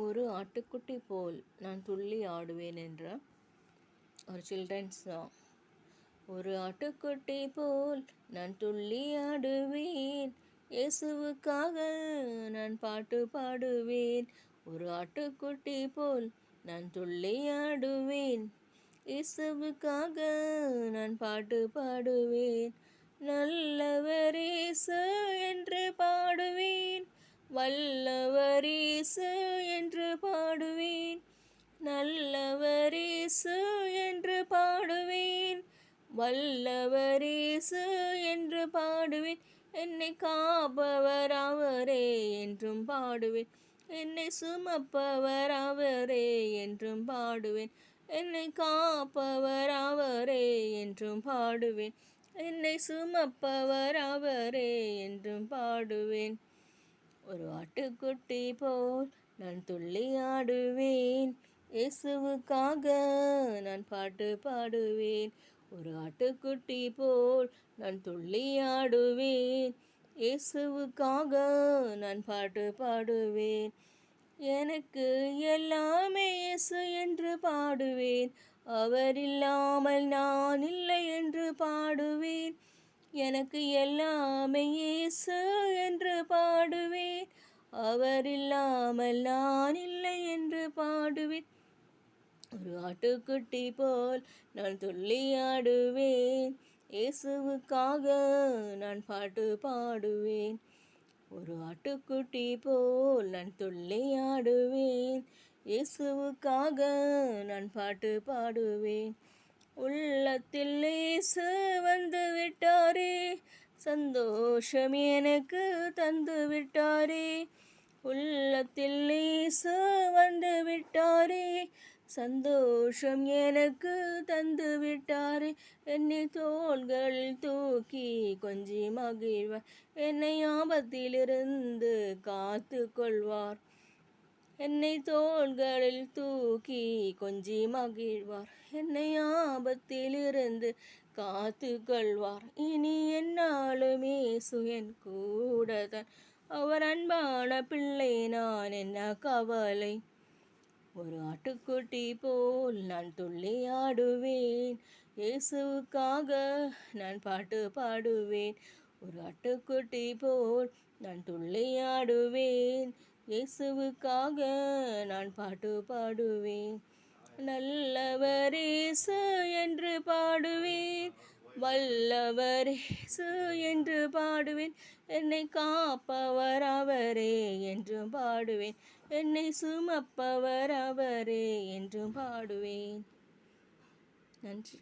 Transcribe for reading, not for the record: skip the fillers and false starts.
ஒரு ஆட்டுக்குட்டி போல் நான் துள்ளி ஆடுவேன் என்ற ஒரு சில்ட்ரன்ஸ் சாங். ஒரு ஆட்டுக்குட்டி போல் நான் துள்ளி ஆடுவேன், இயேசுவுக்காக நான் பாட்டு பாடுவேன். ஒரு ஆட்டுக்குட்டி போல் நான் துள்ளி ஆடுவேன், இயேசுவுக்காக நான் பாட்டு பாடுவேன். நல்லவர் இயேசு என்று பாடுவேன், வல்லவர் இயேசு என்று பாடுவேன். நல்லவர் இயேசு என்று பாடுவேன், வல்லவர் இயேசு என்று பாடுவேன். என்னை காப்பவர் அவரே என்றும் பாடுவேன், என்னை சுமப்பவர் அவரே என்றும் பாடுவேன். என்னை காப்பவர் அவரே என்றும் பாடுவேன், என்னை சுமப்பவர் அவரே என்றும் பாடுவேன். ஒரு ஆட்டுக்குட்டி போல் நான் துள்ளி ஆடுவேன், இயேசுவுக்காக நான் பாட்டு பாடுவேன். ஒரு ஆட்டுக்குட்டி போல் நான் துள்ளி ஆடுவேன், இயேசுவுக்காக நான் பாட்டு பாடுவேன். எனக்கு எல்லாமே இயேசு என்று பாடுவேன், அவர் இல்லாமல் நான் இல்லை என்று பாடுவேன். எனக்கு எல்லாமே இயேசு என்று பாடுவேன், அவர் இல்லாமல் நான் இல்லை என்று பாடுவேன். ஒரு ஆட்டுக்குட்டி போல் நான் துள்ளி ஆடுவேன், இயேசுவுக்காக நான் பாட்டு பாடுவேன். ஒரு ஆட்டுக்குட்டி போல் நான் துள்ளி ஆடுவேன், இயேசுவுக்காக நான் பாட்டு பாடுவேன். உள்ளத்தில் இயேசு வந்து விட்டாரே, சந்தோஷம் எனக்கு தந்து விட்டாரே. உள்ளத்தில் இயேசு வந்து விட்டாரே, சந்தோஷம் எனக்கு தந்து விட்டாரே. என்னை தோள்களில் தூக்கி கொஞ்சி மகிழ்வார், என்னை ஆபத்திலிருந்து காத்து கொள்வார். என்னை தோள்களில் தூக்கி கொஞ்சி மகிழ்வார், என்னை ஆபத்திலிருந்து காத்து கொள்வார். இனி என்னாலும் இயேசு என் கூடதான், அவர் அன்பான பிள்ளை, நான் என்ன கவலை. ஒரு ஆட்டுக்குட்டி போல் நான் துள்ளி ஆடுவேன், இயேசுவுக்காக நான் பாட்டு பாடுவேன். ஒரு ஆட்டுக்குட்டி போல் நான் துள்ளி ஆடுவேன், இயேசுவுக்காக நான் பாட்டு பாடுவேன். நல்லவர் இயேசு என்று பாடுவேன், வல்லவர் இயேசு என்று பாடுவேன். என்னை காப்பவர் அவரே என்றும் பாடுவேன், என்னை சுமப்பவர் அவரே என்றும் பாடுவேன். நன்றி.